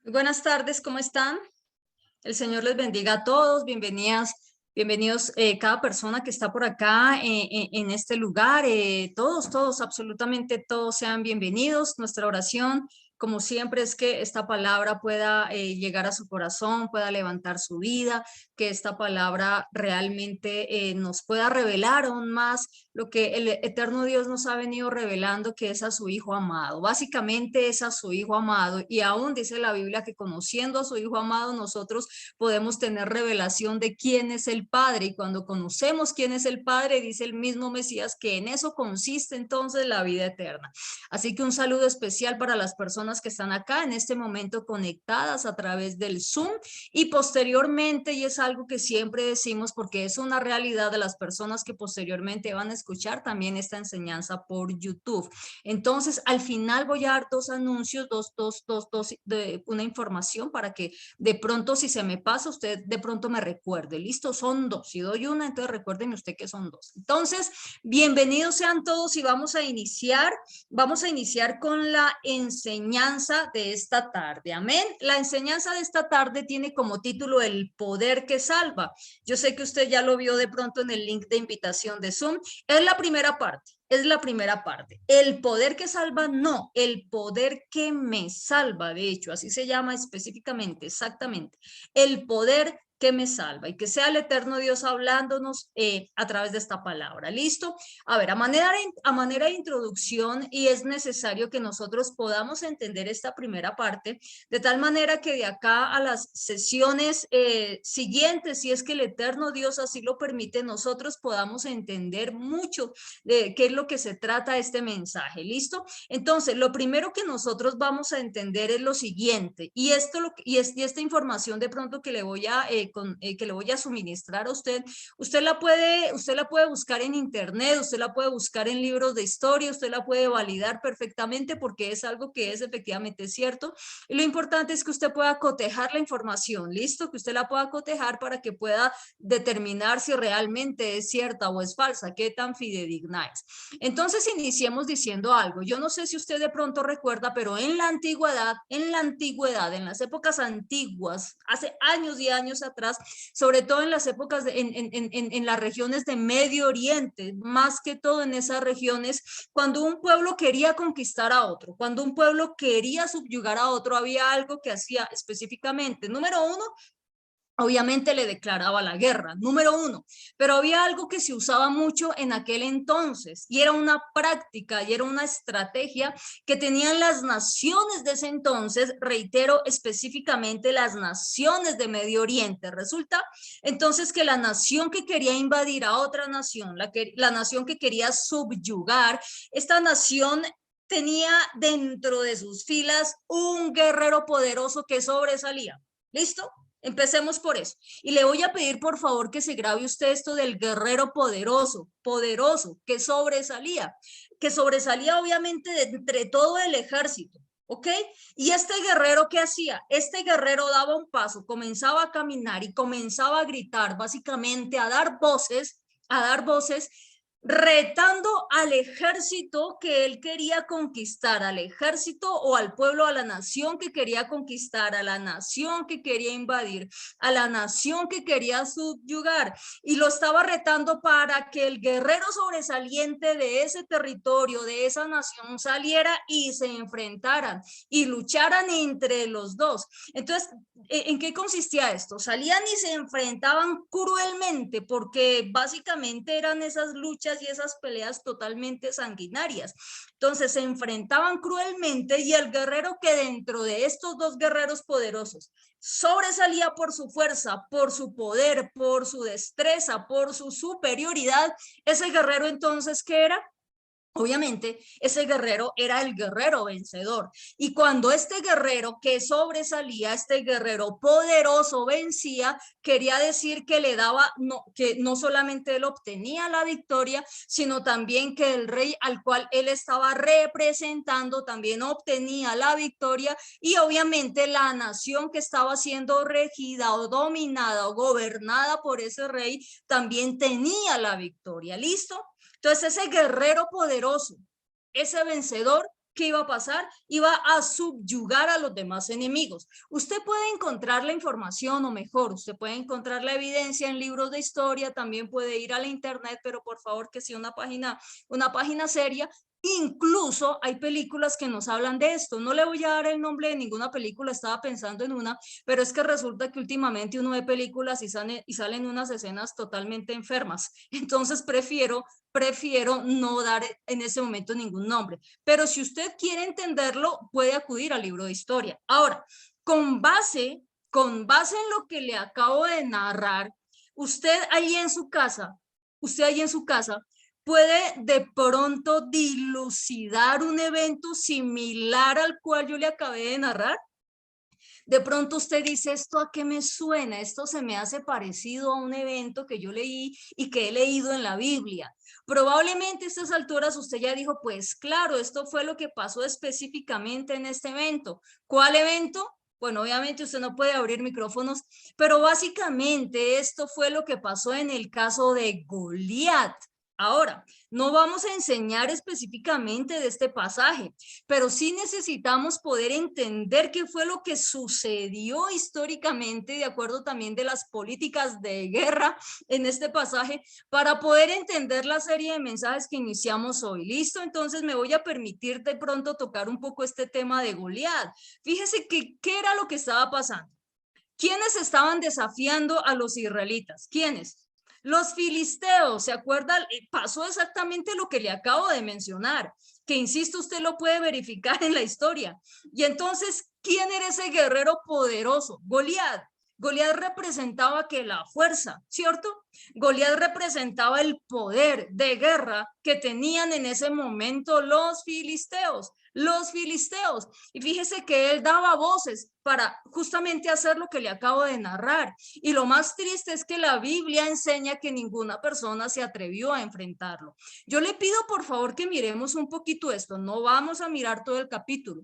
Muy buenas tardes, ¿cómo están? El Señor les bendiga a todos, bienvenidos cada persona que está por acá en este lugar, todos, absolutamente todos sean bienvenidos. Nuestra oración, como siempre, es que esta palabra pueda llegar a su corazón, pueda levantar su vida, que esta palabra realmente nos pueda revelar aún más lo que el eterno Dios nos ha venido revelando, que es a su Hijo amado. Básicamente es a su Hijo amado, y aún dice la Biblia que conociendo a su Hijo amado nosotros podemos tener revelación de quién es el Padre, y cuando conocemos quién es el Padre, dice el mismo Mesías que en eso consiste entonces la vida eterna. Así que un saludo especial para las personas que están acá en este momento conectadas a través del Zoom, y posteriormente, y es algo que siempre decimos porque es una realidad de las personas que posteriormente van a escuchar también esta enseñanza por YouTube. Entonces, al final voy a dar dos anuncios, de una información para que de pronto si se me pasa, usted de pronto me recuerde. Listo, son dos. Si doy una, entonces recuérdenme usted que son dos. Entonces, bienvenidos sean todos y vamos a iniciar con la enseñanza de esta tarde. Amén. La enseñanza de esta tarde tiene como título El poder que salva. Yo sé que usted ya lo vio de pronto en el link de invitación de Zoom. Es la primera parte. Es la primera parte. El poder que salva, no, el poder que me salva, de hecho, así se llama específicamente, exactamente. El poder que me salva, y que sea el eterno Dios hablándonos a través de esta palabra. ¿Listo? A ver, a manera de introducción, y es necesario que nosotros podamos entender esta primera parte, de tal manera que de acá a las sesiones siguientes, si es que el eterno Dios así lo permite, nosotros podamos entender mucho de qué es lo que se trata este mensaje. ¿Listo? Entonces, lo primero que nosotros vamos a entender es lo siguiente, y esta información de pronto que le voy a suministrar a usted, usted la puede buscar en internet, usted la puede buscar en libros de historia, usted la puede validar perfectamente porque es algo que es efectivamente cierto, y lo importante es que usted pueda cotejar la información. ¿Listo? Que usted la pueda cotejar para que pueda determinar si realmente es cierta o es falsa, qué tan fidedigna es. Entonces iniciemos diciendo algo. Yo no sé si usted de pronto recuerda, pero en las épocas antiguas, hace años y años atrás, sobre todo en las épocas en las regiones de Medio Oriente, más que todo en esas regiones, cuando un pueblo quería conquistar a otro, cuando un pueblo quería subyugar a otro, había algo que hacía específicamente. Número uno, obviamente le declaraba la guerra, número uno, pero había algo que se usaba mucho en aquel entonces, y era una práctica y era una estrategia que tenían las naciones de ese entonces, reitero, específicamente las naciones de Medio Oriente. Resulta entonces que la nación que quería invadir a otra nación, la nación que quería subyugar, esta nación tenía dentro de sus filas un guerrero poderoso que sobresalía. ¿Listo? Empecemos por eso. Y le voy a pedir por favor que se grabe usted esto del guerrero poderoso, que sobresalía obviamente de entre todo el ejército. ¿Ok? Y este guerrero, ¿qué hacía? Este guerrero daba un paso, comenzaba a caminar y comenzaba a gritar, básicamente a dar voces, retando al ejército que él quería conquistar, al ejército o al pueblo, a la nación que quería conquistar, a la nación que quería invadir, a la nación que quería subyugar, y lo estaba retando para que el guerrero sobresaliente de ese territorio, de esa nación, saliera y se enfrentaran y lucharan entre los dos. Entonces, ¿en qué consistía esto? Salían y se enfrentaban cruelmente, porque básicamente eran esas luchas y esas peleas totalmente sanguinarias. Entonces se enfrentaban cruelmente, y el guerrero que dentro de estos dos guerreros poderosos sobresalía por su fuerza, por su poder, por su destreza, por su superioridad, ese guerrero entonces, ¿qué era? Obviamente, ese guerrero era el guerrero vencedor. Y cuando este guerrero que sobresalía, este guerrero poderoso vencía, quería decir que le daba, no, que no solamente él obtenía la victoria, sino también que el rey al cual él estaba representando también obtenía la victoria, y obviamente la nación que estaba siendo regida o dominada o gobernada por ese rey también tenía la victoria. ¿Listo? Entonces ese guerrero poderoso, ese vencedor, ¿qué iba a pasar? Iba a subyugar a los demás enemigos. Usted puede encontrar la información, o mejor, usted puede encontrar la evidencia en libros de historia, también puede ir a la internet, pero por favor que sea una página seria. Incluso hay películas que nos hablan de esto. No le voy a dar el nombre de ninguna película, estaba pensando en una, pero es que resulta que últimamente uno ve películas y salen unas escenas totalmente enfermas. Entonces prefiero no dar en ese momento ningún nombre. Pero si usted quiere entenderlo, puede acudir al libro de historia. Ahora, con base en lo que le acabo de narrar, usted ahí en su casa puede de pronto dilucidar un evento similar al cual yo le acabé de narrar. De pronto usted dice, ¿esto a qué me suena? Esto se me hace parecido a un evento que yo leí y que he leído en la Biblia. Probablemente a estas alturas usted ya dijo, pues claro, esto fue lo que pasó específicamente en este evento. ¿Cuál evento? Bueno, obviamente usted no puede abrir micrófonos, pero básicamente esto fue lo que pasó en el caso de Goliat. Ahora, no vamos a enseñar específicamente de este pasaje, pero sí necesitamos poder entender qué fue lo que sucedió históricamente, de acuerdo también de las políticas de guerra en este pasaje, para poder entender la serie de mensajes que iniciamos hoy. ¿Listo? Entonces me voy a permitir de pronto tocar un poco este tema de Goliat. Fíjese que qué era lo que estaba pasando. ¿Quiénes estaban desafiando a los israelitas? ¿Quiénes? Los filisteos, ¿se acuerdan? Pasó exactamente lo que le acabo de mencionar, que insisto, usted lo puede verificar en la historia. Y entonces, ¿quién era ese guerrero poderoso? Goliat. Goliat representaba que la fuerza, ¿cierto? Goliat representaba el poder de guerra que tenían en ese momento los filisteos. Y fíjese que él daba voces para justamente hacer lo que le acabo de narrar. Y lo más triste es que la Biblia enseña que ninguna persona se atrevió a enfrentarlo. Yo le pido por favor que miremos un poquito esto. No vamos a mirar todo el capítulo.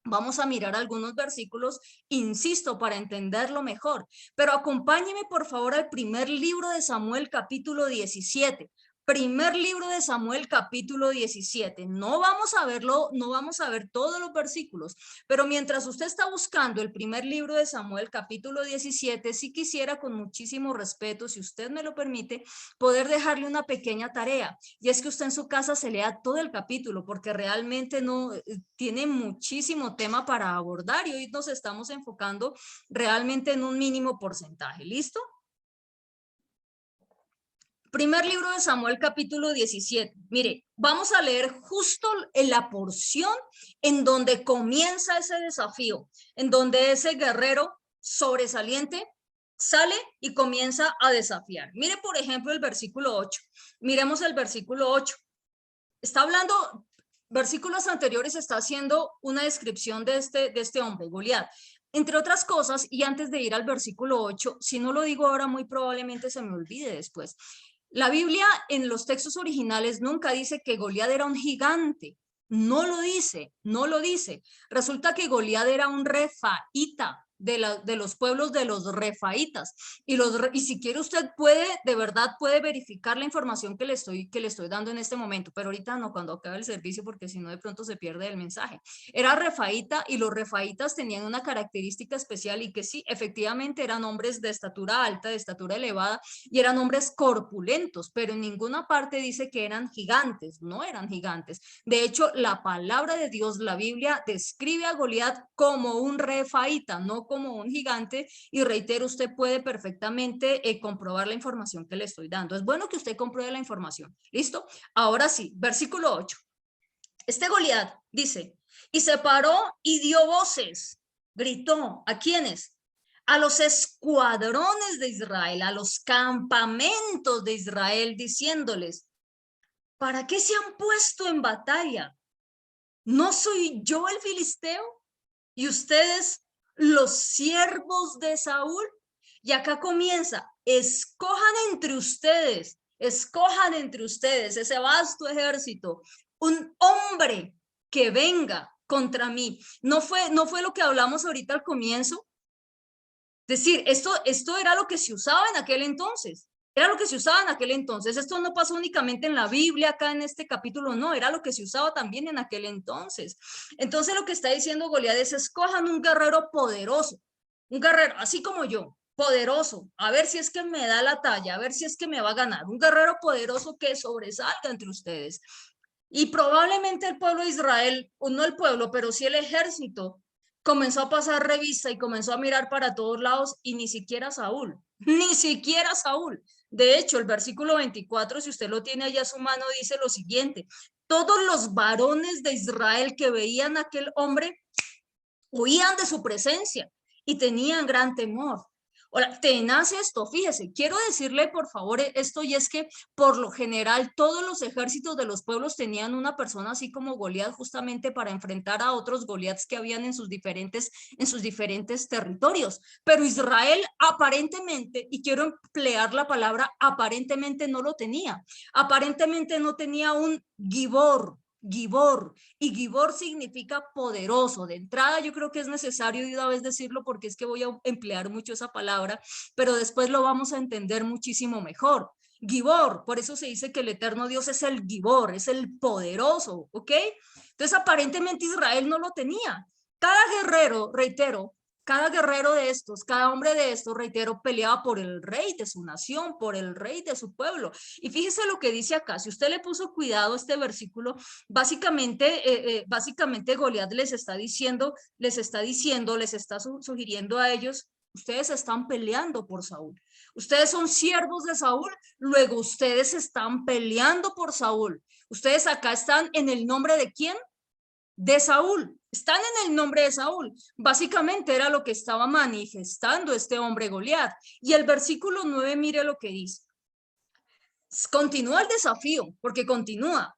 Vamos a mirar algunos versículos, insisto, para entenderlo mejor. Pero acompáñeme por favor al primer libro de Samuel, capítulo 17. Primer libro de Samuel, capítulo 17. No vamos a verlo, no vamos a ver todos los versículos, pero mientras usted está buscando el primer libro de Samuel, capítulo 17, sí quisiera con muchísimo respeto, si usted me lo permite, poder dejarle una pequeña tarea, y es que usted en su casa se lea todo el capítulo, porque realmente no tiene muchísimo tema para abordar y hoy nos estamos enfocando realmente en un mínimo porcentaje. ¿Listo? Primer libro de Samuel, capítulo 17. Mire, vamos a leer justo en la porción en donde comienza ese desafío, en donde ese guerrero sobresaliente sale y comienza a desafiar. Mire, por ejemplo, el versículo 8. Miremos el versículo 8. Está hablando, versículos anteriores está haciendo una descripción de este hombre, Goliat. Entre otras cosas, y antes de ir al versículo 8, si no lo digo ahora, muy probablemente se me olvide después. La Biblia en los textos originales nunca dice que Goliat era un gigante. No lo dice, no lo dice. Resulta que Goliat era un refaíta de los pueblos de los refaítas. Y si quiere usted puede, de verdad puede verificar la información que le estoy dando en este momento, pero ahorita no, cuando acabe el servicio, porque si no de pronto se pierde el mensaje. Era refaíta y los refaítas tenían una característica especial y que sí, efectivamente eran hombres de estatura alta, de estatura elevada, y eran hombres corpulentos, pero en ninguna parte dice que eran gigantes, no eran gigantes. De hecho, la palabra de Dios, la Biblia, describe a Goliat como un refaíta, no como un gigante, y reitero, usted puede perfectamente comprobar la información que le estoy dando. Es bueno que usted compruebe la información. ¿Listo? Ahora sí, versículo 8. Este Goliat dice, y se paró y dio voces, gritó, ¿a quiénes? A los escuadrones de Israel, a los campamentos de Israel, diciéndoles, ¿para qué se han puesto en batalla? ¿No soy yo el filisteo? ¿Y ustedes los siervos de Saúl? Y acá comienza, escojan entre ustedes ese vasto ejército, un hombre que venga contra mí. ¿No fue lo que hablamos ahorita al comienzo? Es decir, esto era lo que se usaba en aquel entonces. Era lo que se usaba en aquel entonces. Esto no pasó únicamente en la Biblia, acá en este capítulo, no, era lo que se usaba también en aquel entonces. Entonces lo que está diciendo Goliat es, escojan un guerrero poderoso, un guerrero así como yo, poderoso, a ver si es que me da la talla, a ver si es que me va a ganar, un guerrero poderoso que sobresalga entre ustedes. Y probablemente el pueblo de Israel, o no el pueblo, pero sí el ejército, comenzó a pasar revista y comenzó a mirar para todos lados y ni siquiera Saúl, ni siquiera Saúl. De hecho, el versículo 24, si usted lo tiene allá a su mano, dice lo siguiente: todos los varones de Israel que veían a aquel hombre huían de su presencia y tenían gran temor. Ahora, tenaz esto, fíjese, quiero decirle por favor esto, y es que por lo general todos los ejércitos de los pueblos tenían una persona así como Goliat, justamente para enfrentar a otros Goliats que habían en sus diferentes territorios. Pero Israel aparentemente, y quiero emplear la palabra aparentemente, no lo tenía. Aparentemente no tenía un Gibor, Gibor, y Gibor significa poderoso. De entrada yo creo que es necesario de una vez decirlo porque es que voy a emplear mucho esa palabra, pero después lo vamos a entender muchísimo mejor. Gibor, por eso se dice que el eterno Dios es el Gibor, es el poderoso, ¿ok? Entonces aparentemente Israel no lo tenía. Cada guerrero, reitero, cada guerrero de estos, cada hombre de estos, reitero, peleaba por el rey de su nación, por el rey de su pueblo. Y fíjese lo que dice acá, si usted le puso cuidado a este versículo, básicamente Goliat les está diciendo, les está sugiriendo a ellos: ustedes están peleando por Saúl. Ustedes son siervos de Saúl, luego ustedes están peleando por Saúl. Ustedes acá están en el nombre de ¿quién? De Saúl. Están en el nombre de Saúl. Básicamente era lo que estaba manifestando este hombre Goliat. Y el versículo 9, mire lo que dice. Continúa el desafío, porque continúa: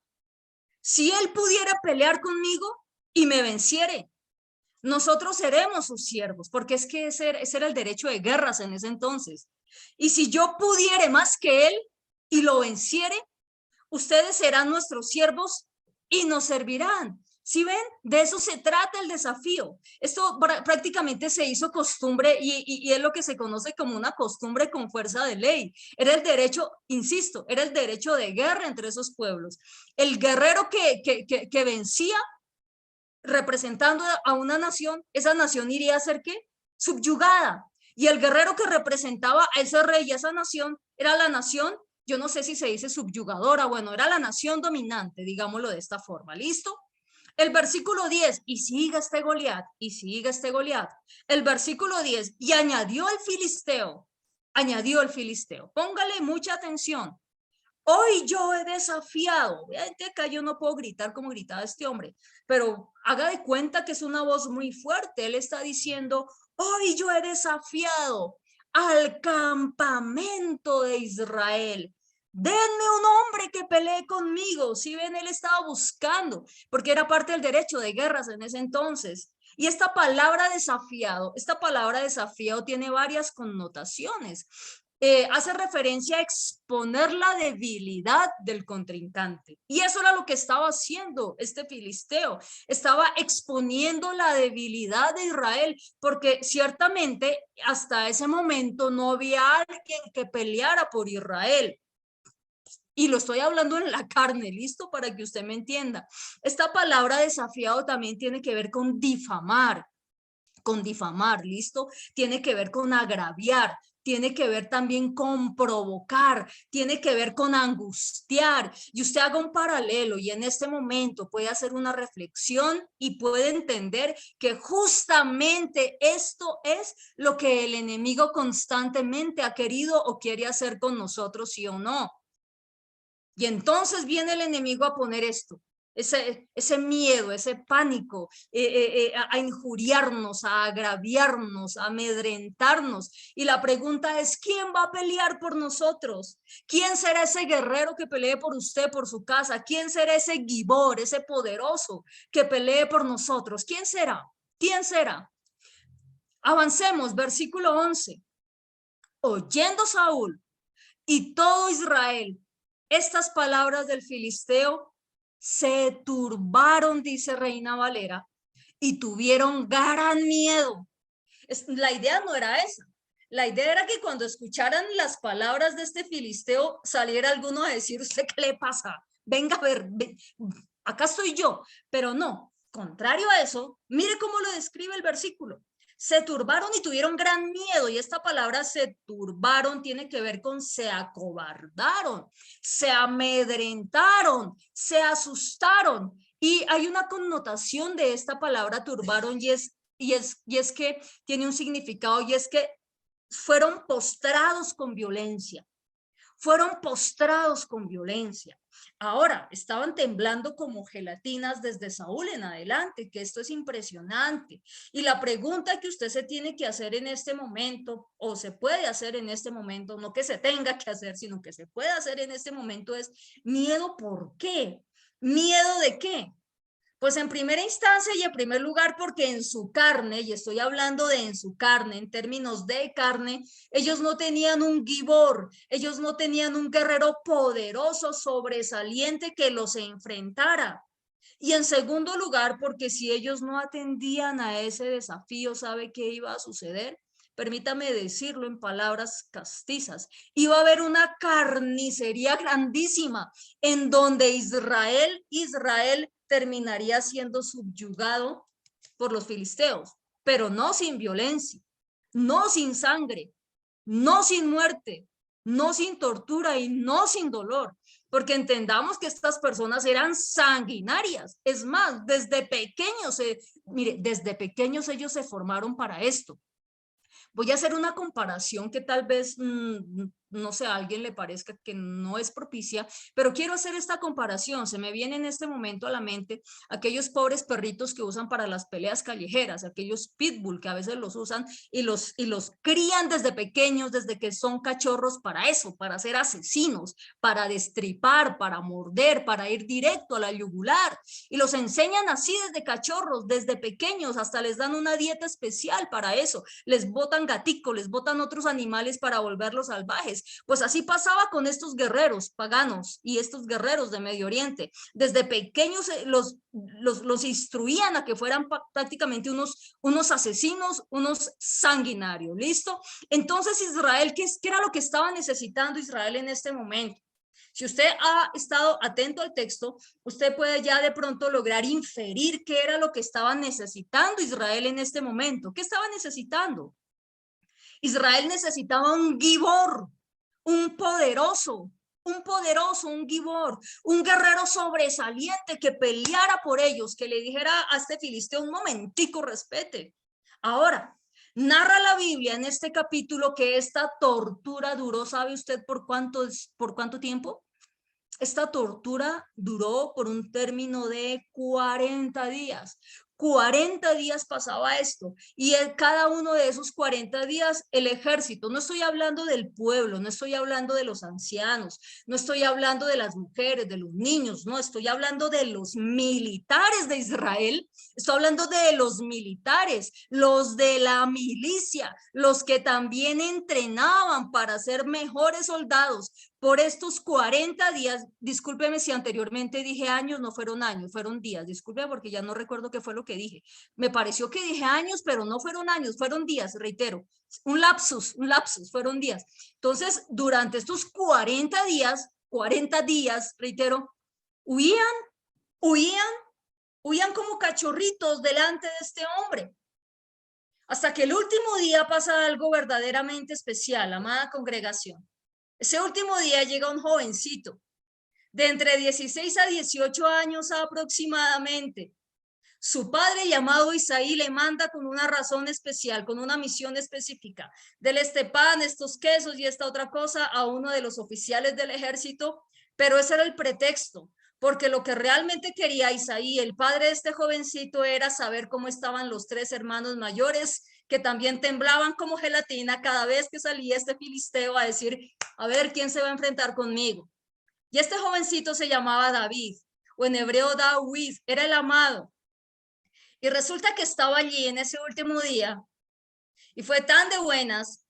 si él pudiera pelear conmigo y me venciere, nosotros seremos sus siervos, porque es que ese era el derecho de guerras en ese entonces. Y si yo pudiere más que él y lo venciere, ustedes serán nuestros siervos y nos servirán. ¿Sí ven? De eso se trata el desafío. Esto prácticamente se hizo costumbre y es lo que se conoce como una costumbre con fuerza de ley. Era el derecho, insisto, era el derecho de guerra entre esos pueblos. El guerrero que vencía representando a una nación, esa nación iría a ser ¿qué? Subyugada. Y el guerrero que representaba a ese rey y a esa nación era la nación, yo no sé si se dice subyugadora, bueno, era la nación dominante, digámoslo de esta forma. ¿Listo? El versículo 10, y siga este Goliat, y siga este Goliat. El versículo 10, y añadió el filisteo. Póngale mucha atención. Hoy yo he desafiado. Obviamente acá yo no puedo gritar como gritaba este hombre, pero haga de cuenta que es una voz muy fuerte. Él está diciendo: hoy yo he desafiado al campamento de Israel. Denme un hombre que pelee conmigo. Si ven, él estaba buscando, porque era parte del derecho de guerras en ese entonces. Y esta palabra desafiado tiene varias connotaciones. Hace referencia a exponer la debilidad del contrincante. Y eso era lo que estaba haciendo este filisteo. Estaba exponiendo la debilidad de Israel, porque ciertamente hasta ese momento no había alguien que peleara por Israel. Y lo estoy hablando en la carne, listo, para que usted me entienda. Esta palabra desafiado también tiene que ver con difamar, listo, tiene que ver con agraviar, tiene que ver también con provocar, tiene que ver con angustiar. Y usted haga un paralelo y en este momento puede hacer una reflexión y puede entender que justamente esto es lo que el enemigo constantemente ha querido o quiere hacer con nosotros, sí o no. Y entonces viene el enemigo a poner esto, ese miedo, ese pánico, a injuriarnos, a agraviarnos, a amedrentarnos. Y la pregunta es: ¿quién va a pelear por nosotros? ¿Quién será ese guerrero que pelee por usted, por su casa? ¿Quién será ese Gibor, ese poderoso que pelee por nosotros? ¿Quién será? ¿Quién será? Avancemos, versículo 11. Oyendo Saúl y todo Israel estas palabras del filisteo, se turbaron, dice Reina Valera, y tuvieron gran miedo. La idea no era esa. La idea era que cuando escucharan las palabras de este filisteo, saliera alguno a decir, ¿usted qué le pasa? Venga a ver, acá estoy yo. Pero no, contrario a eso, mire cómo lo describe el versículo. Se turbaron y tuvieron gran miedo, y esta palabra se turbaron tiene que ver con se acobardaron, se amedrentaron, se asustaron. Y hay una connotación de esta palabra turbaron y es que tiene un significado, y es que fueron postrados con violencia. Fueron postrados con violencia. Ahora, estaban temblando como gelatinas desde Saúl en adelante, que esto es impresionante. Y la pregunta que usted se tiene que hacer en este momento, o se puede hacer en este momento, no que se tenga que hacer, sino que se puede hacer en este momento, es miedo. ¿Por qué? ¿Miedo de qué? Pues en primera instancia y en primer lugar porque en su carne, y estoy hablando de en su carne, en términos de carne, ellos no tenían un gibor, ellos no tenían un guerrero poderoso, sobresaliente que los enfrentara. Y en segundo lugar, porque si ellos no atendían a ese desafío, ¿sabe qué iba a suceder? Permítame decirlo en palabras castizas, iba a haber una carnicería grandísima en donde Israel terminaría siendo subyugado por los filisteos, pero no sin violencia, no sin sangre, no sin muerte, no sin tortura y no sin dolor, porque entendamos que estas personas eran sanguinarias. Es más, desde pequeños ellos se formaron para esto. Voy a hacer una comparación que tal vez, no sé, a alguien le parezca que no es propicia, pero quiero hacer esta comparación. Se me viene en este momento a la mente aquellos pobres perritos que usan para las peleas callejeras, aquellos pitbull que a veces los usan y los crían desde pequeños, desde que son cachorros para eso, para ser asesinos, para destripar, para morder, para ir directo a la yugular. Y los enseñan así desde cachorros, desde pequeños, hasta les dan una dieta especial para eso. Les botan gaticos, les botan otros animales para volverlos salvajes. Pues así pasaba con estos guerreros paganos y estos guerreros de Medio Oriente. Desde pequeños los instruían a que fueran prácticamente unos asesinos, unos sanguinarios. ¿Listo? Entonces Israel, ¿qué era lo que estaba necesitando Israel en este momento? Si usted ha estado atento al texto, usted puede ya de pronto lograr inferir qué era lo que estaba necesitando Israel en este momento. ¿Qué estaba necesitando? Israel necesitaba un gibor, un poderoso, un gibor, un guerrero sobresaliente que peleara por ellos, que le dijera a este filisteo un momentico, respete. Ahora, narra la Biblia en este capítulo que esta tortura duró, ¿sabe usted por cuánto tiempo? Esta tortura duró por un término de 40 días. 40 días pasaba esto y en cada uno de esos 40 días el ejército, no estoy hablando del pueblo, no estoy hablando de los ancianos, no estoy hablando de las mujeres, de los niños, no, estoy hablando de los militares de Israel, estoy hablando de los militares, los de la milicia, los que también entrenaban para ser mejores soldados. Por estos 40 días, discúlpeme si anteriormente dije años, no fueron años, fueron días, discúlpeme porque ya no recuerdo qué fue lo que dije. Me pareció que dije años, pero no fueron años, fueron días, reitero. Un lapsus, fueron días. Entonces, durante estos 40 días, reitero, huían, huían, huían como cachorritos delante de este hombre. Hasta que el último día pasa algo verdaderamente especial, amada congregación. Ese último día llega un jovencito de entre 16 a 18 años aproximadamente. Su padre, llamado Isaí, le manda con una razón especial, con una misión específica. Del este pan, estos quesos y esta otra cosa a uno de los oficiales del ejército, pero ese era el pretexto, porque lo que realmente quería Isaí, el padre de este jovencito, era saber cómo estaban los tres hermanos mayores, que también temblaban como gelatina cada vez que salía este filisteo a decir, a ver quién se va a enfrentar conmigo. Y este jovencito se llamaba David, o en hebreo David, era el amado. Y resulta que estaba allí en ese último día y fue tan de buenas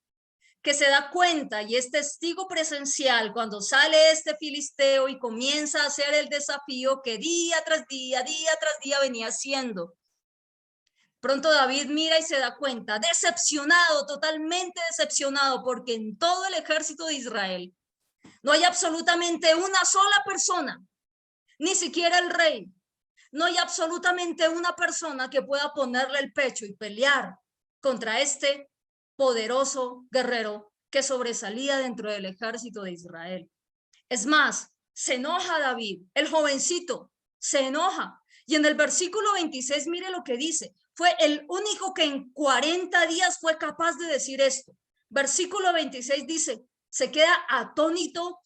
que se da cuenta y es testigo presencial cuando sale este filisteo y comienza a hacer el desafío que día tras día venía haciendo. Pronto David mira y se da cuenta, decepcionado, totalmente decepcionado, porque en todo el ejército de Israel no hay absolutamente una sola persona, ni siquiera el rey. No hay absolutamente una persona que pueda ponerle el pecho y pelear contra este poderoso guerrero que sobresalía dentro del ejército de Israel. Es más, se enoja David, el jovencito, se enoja. Y en el versículo 26, mire lo que dice. Fue el único que en 40 días fue capaz de decir esto. Versículo 26 dice, se queda atónito,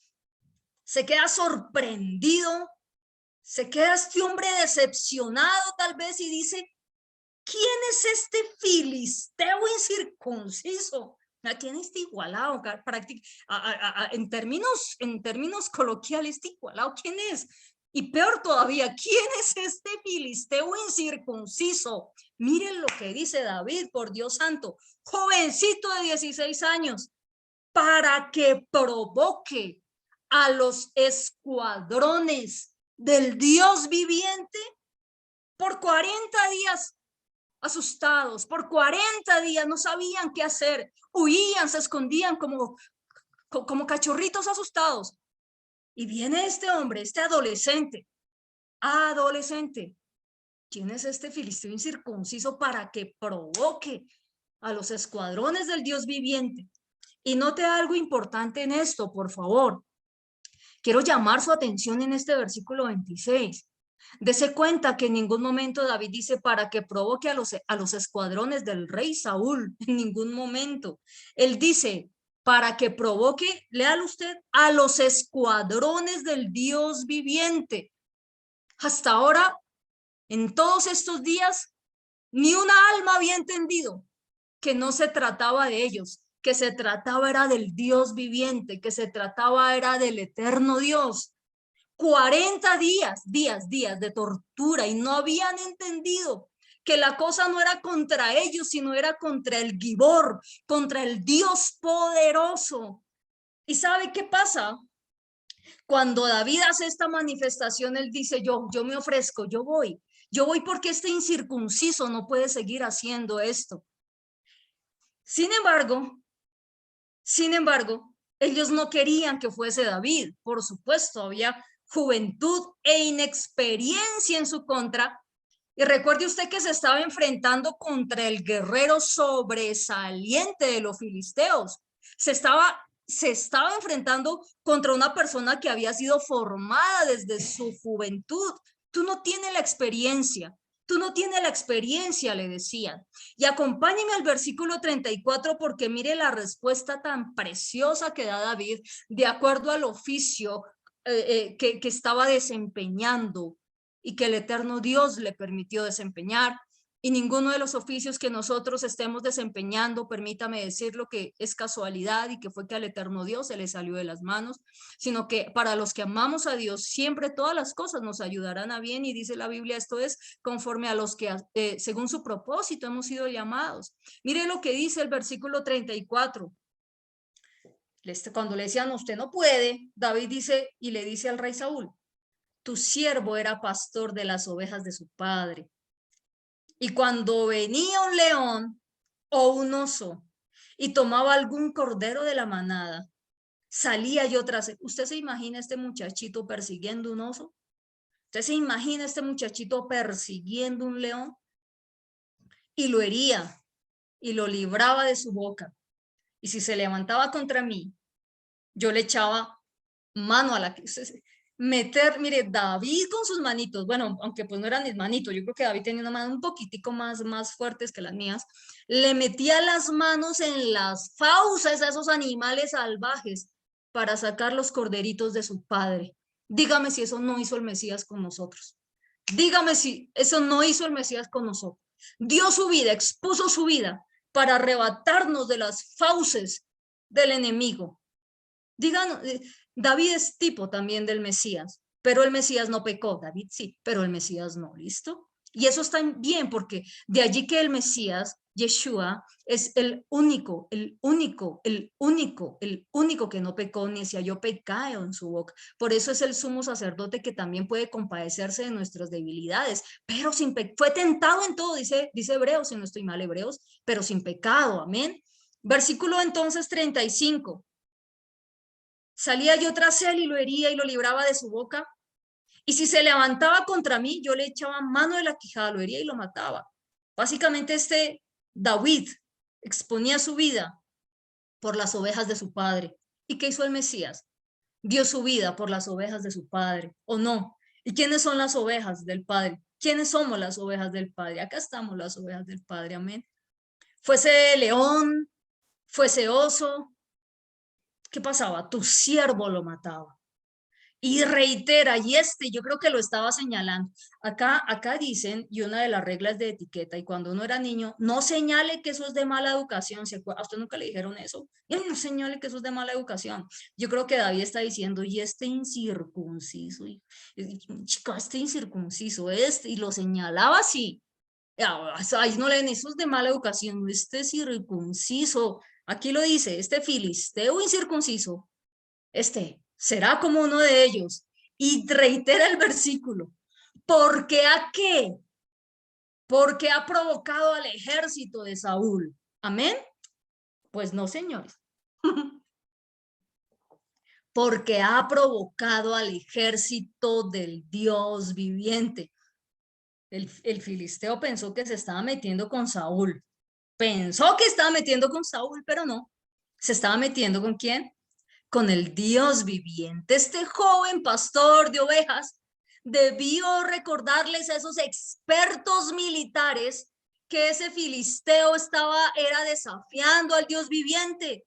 se queda sorprendido, se queda este hombre decepcionado tal vez y dice, ¿quién es este filisteo incircunciso? ¿A quién está igualado? En términos coloquiales, está igualado. ¿Quién es? Y peor todavía, ¿quién es este filisteo incircunciso? Miren lo que dice David, por Dios santo, jovencito de 16 años, para que provoque a los escuadrones del Dios viviente por 40 días asustados, por 40 días no sabían qué hacer, huían, se escondían como cachorritos asustados. Y viene este hombre, este adolescente, ¿quién es este filisteo incircunciso para que provoque a los escuadrones del Dios viviente? Y note algo importante en esto, por favor. Quiero llamar su atención en este versículo 26. Dese cuenta que en ningún momento David dice para que provoque a los escuadrones del rey Saúl, en ningún momento. Él dice para que provoque, léalo usted, a los escuadrones del Dios viviente. Hasta ahora, en todos estos días, ni una alma había entendido que no se trataba de ellos, que se trataba era del Dios viviente, que se trataba era del eterno Dios. 40 días de tortura y no habían entendido que la cosa no era contra ellos, sino era contra el Gibor, contra el Dios poderoso. ¿Y sabe qué pasa? Cuando David hace esta manifestación, él dice, yo me ofrezco, yo voy porque este incircunciso no puede seguir haciendo esto. Sin embargo, ellos no querían que fuese David. Por supuesto, había juventud e inexperiencia en su contra. Y recuerde usted que se estaba enfrentando contra el guerrero sobresaliente de los filisteos. Se estaba enfrentando contra una persona que había sido formada desde su juventud. Tú no tienes la experiencia. Tú no tienes la experiencia, le decían. Y acompáñeme al versículo 34 porque mire la respuesta tan preciosa que da David de acuerdo al oficio que estaba desempeñando y que el eterno Dios le permitió desempeñar. Y ninguno de los oficios que nosotros estemos desempeñando, permítame decirlo, que es casualidad y que fue que al eterno Dios se le salió de las manos, sino que para los que amamos a Dios, siempre todas las cosas nos ayudarán a bien. Y dice la Biblia, esto es conforme a los que según su propósito hemos sido llamados. Mire lo que dice el versículo 34. Cuando le decían, usted no puede, David dice y le dice al rey Saúl, tu siervo era pastor de las ovejas de su padre. Y cuando venía un león o un oso y tomaba algún cordero de la manada, salía yo tras él. ¿Usted se imagina este muchachito persiguiendo un oso? ¿Usted se imagina este muchachito persiguiendo un león? Y lo hería y lo libraba de su boca. Y si se levantaba contra mí, yo le echaba mano a la que mire, David con sus manitos, bueno, aunque pues no eran mis manitos, yo creo que David tenía una mano un poquitico más fuertes que las mías, le metía las manos en las fauces a esos animales salvajes para sacar los corderitos de su padre. Dígame si eso no hizo el Mesías con nosotros. Dígame si eso no hizo el Mesías con nosotros. Dio su vida, expuso su vida para arrebatarnos de las fauces del enemigo. Díganos, David es tipo también del Mesías, pero el Mesías no pecó. David sí, pero el Mesías no, ¿listo? Y eso está bien porque de allí que el Mesías Yeshua es el único que no pecó ni se halló pecado en su boca. Por eso es el sumo sacerdote que también puede compadecerse de nuestras debilidades, pero sin fue tentado en todo, dice Hebreos, si no estoy mal, Hebreos, pero sin pecado, amén. Versículo entonces 35. Salía yo tras él y lo hería y lo libraba de su boca. Y si se levantaba contra mí, yo le echaba mano de la quijada, lo hería y lo mataba. Básicamente David exponía su vida por las ovejas de su padre. ¿Y qué hizo el Mesías? Dio su vida por las ovejas de su padre, ¿o no? ¿Y quiénes son las ovejas del Padre? ¿Quiénes somos las ovejas del Padre? Acá estamos las ovejas del Padre, amén. Fuese león, fuese oso, ¿qué pasaba? Tu siervo lo mataba. Y reitera, y yo creo que lo estaba señalando. Acá dicen, y una de las reglas de etiqueta, y cuando uno era niño, no señale que eso es de mala educación. ¿A usted nunca le dijeron eso? Y no señale que eso es de mala educación. Yo creo que David está diciendo, y incircunciso, chica, incircunciso, y lo señalaba así. Ahí no leen, eso es de mala educación, circunciso. Aquí lo dice, filisteo incircunciso, será como uno de ellos. Y reitera el versículo, ¿porque a qué? Porque ha provocado al ejército de Saúl. Amén. Pues no, señores. Porque ha provocado al ejército del Dios viviente. El filisteo pensó que se estaba metiendo con Saúl. Pensó que estaba metiendo con Saúl, pero no. ¿Se estaba metiendo con quién? Con el Dios viviente. Este joven pastor de ovejas debió recordarles a esos expertos militares que ese filisteo era desafiando al Dios viviente.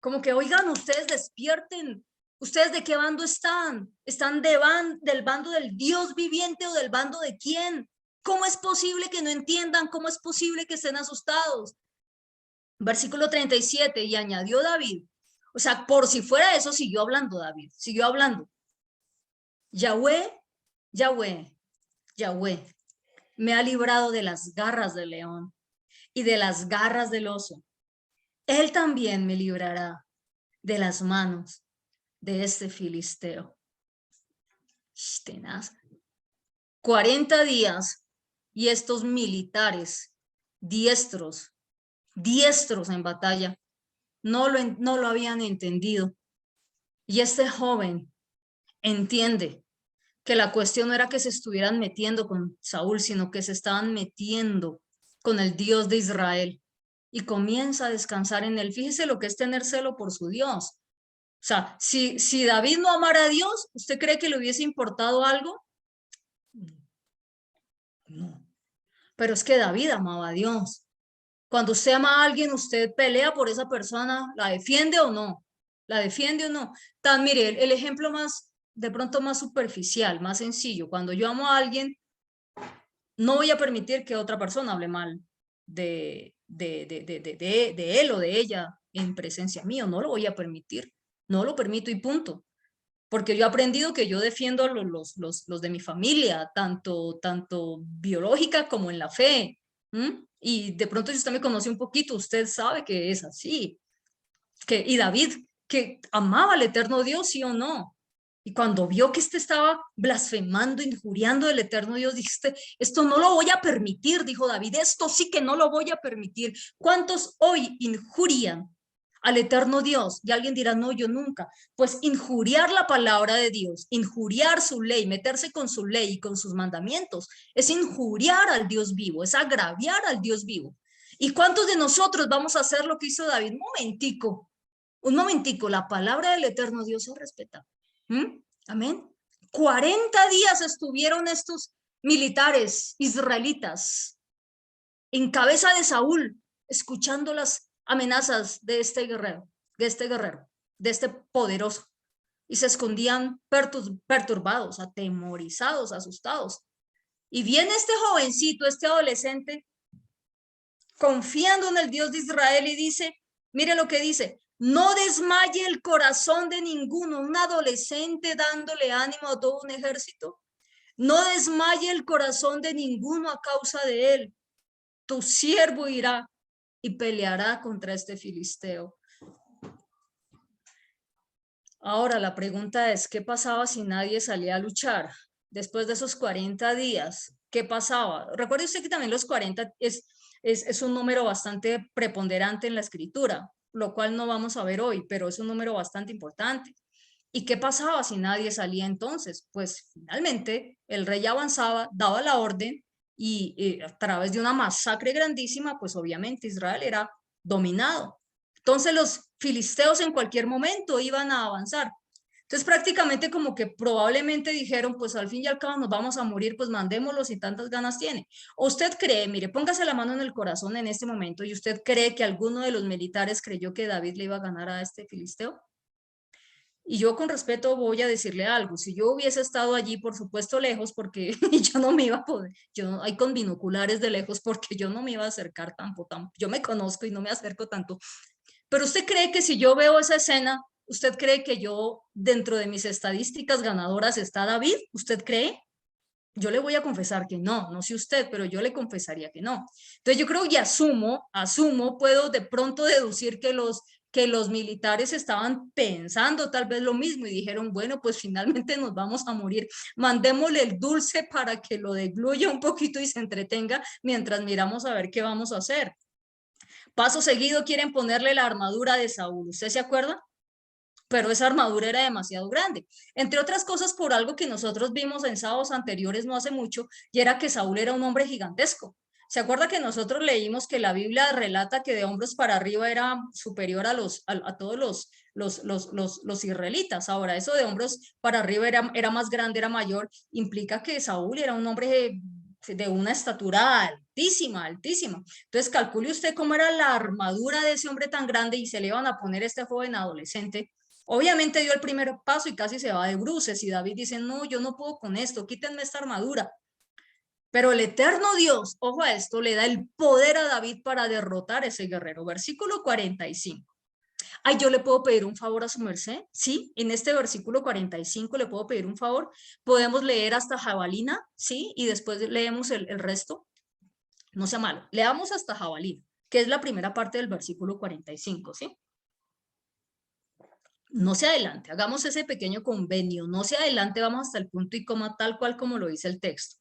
Como que, oigan, ustedes despierten. ¿Ustedes de qué bando están? ¿Están del bando del Dios viviente o del bando de quién? ¿Cómo es posible que no entiendan? ¿Cómo es posible que estén asustados? Versículo 37, y añadió David, o sea, por si fuera eso, siguió hablando David, siguió hablando. Yahweh, Yahweh, Yahweh, me ha librado de las garras del león y de las garras del oso. Él también me librará de las manos de este filisteo. Tenaz. 40 días y estos militares diestros en batalla no lo habían entendido. Y este joven entiende que la cuestión no era que se estuvieran metiendo con Saúl, sino que se estaban metiendo con el Dios de Israel. Y comienza a descansar en él. Fíjese lo que es tener celo por su Dios. O sea, si David no amara a Dios, ¿usted cree que le hubiese importado algo? No. Pero es que David amaba a Dios. Cuando usted ama a alguien, usted pelea por esa persona, ¿la defiende o no? ¿La defiende o no? Mire, el ejemplo de pronto más superficial, más sencillo. Cuando yo amo a alguien, no voy a permitir que otra persona hable mal de él o de ella en presencia mío. No lo voy a permitir. No lo permito y punto. Porque yo he aprendido que yo defiendo a los de mi familia, tanto biológica como en la fe. Y de pronto si usted me conoce un poquito, usted sabe que es así. Y David, que amaba al eterno Dios, sí o no. Y cuando vio que estaba blasfemando, injuriando al eterno Dios, dijiste, esto no lo voy a permitir, dijo David, esto sí que no lo voy a permitir. ¿Cuántos hoy injurian al eterno Dios? Y alguien dirá, no, yo nunca. Pues injuriar la palabra de Dios, injuriar su ley, meterse con su ley y con sus mandamientos, es injuriar al Dios vivo, es agraviar al Dios vivo. ¿Y cuántos de nosotros vamos a hacer lo que hizo David? Un momentico, la palabra del eterno Dios se respeta. Amén. 40 días estuvieron estos militares israelitas en cabeza de Saúl, escuchando las amenazas de este guerrero, de este poderoso. Y se escondían perturbados, atemorizados, asustados. Y viene este jovencito, este adolescente, confiando en el Dios de Israel y dice, mire lo que dice, no desmaye el corazón de ninguno, un adolescente dándole ánimo a todo un ejército. No desmaye el corazón de ninguno a causa de él, tu siervo irá y peleará contra este filisteo. Ahora la pregunta es, ¿qué pasaba si nadie salía a luchar? Después de esos 40 días, ¿qué pasaba? Recuerde usted que también los 40 es un número bastante preponderante en la escritura, lo cual no vamos a ver hoy, pero es un número bastante importante. ¿Y qué pasaba si nadie salía entonces? Pues finalmente el rey avanzaba, daba la orden y a través de una masacre grandísima, pues obviamente Israel era dominado. Entonces los filisteos en cualquier momento iban a avanzar. Entonces prácticamente como que probablemente dijeron, pues al fin y al cabo nos vamos a morir, pues mandémoslo si tantas ganas tiene. ¿O usted cree, mire, póngase la mano en el corazón en este momento y usted cree que alguno de los militares creyó que David le iba a ganar a este filisteo? Y yo con respeto voy a decirle algo, si yo hubiese estado allí, por supuesto lejos, porque yo no me iba a poder, yo hay con binoculares de lejos porque yo no me iba a acercar tampoco, yo me conozco y no me acerco tanto, pero usted cree que si yo veo esa escena, ¿usted cree que yo dentro de mis estadísticas ganadoras está David? ¿Usted cree? Yo le voy a confesar que no, no sé usted, pero yo le confesaría que no. Entonces yo creo y asumo, puedo de pronto deducir que los militares estaban pensando tal vez lo mismo y dijeron, bueno, pues finalmente nos vamos a morir, mandémosle el dulce para que lo degluya un poquito y se entretenga mientras miramos a ver qué vamos a hacer. Paso seguido quieren ponerle la armadura de Saúl, ¿usted se acuerda? Pero esa armadura era demasiado grande. Entre otras cosas, por algo que nosotros vimos en sábados anteriores no hace mucho, y era que Saúl era un hombre gigantesco. ¿Se acuerda que nosotros leímos que la Biblia relata que de hombros para arriba era superior a todos los israelitas? Ahora, eso de hombros para arriba era más grande, era mayor, implica que Saúl era un hombre de una estatura altísima, altísima. Entonces, calcule usted cómo era la armadura de ese hombre tan grande y se le iban a poner a este joven adolescente. Obviamente dio el primer paso y casi se va de bruces y David dice, no, yo no puedo con esto, quítenme esta armadura. Pero el eterno Dios, ojo a esto, le da el poder a David para derrotar a ese guerrero. Versículo 45. Ay, yo le puedo pedir un favor a su merced. Sí, en este versículo 45 le puedo pedir un favor. Podemos leer hasta jabalina, sí, y después leemos el resto. No sea malo, leamos hasta jabalina, que es la primera parte del versículo 45, sí. No se adelante, hagamos ese pequeño convenio, no se adelante, vamos hasta el punto y coma tal cual como lo dice el texto.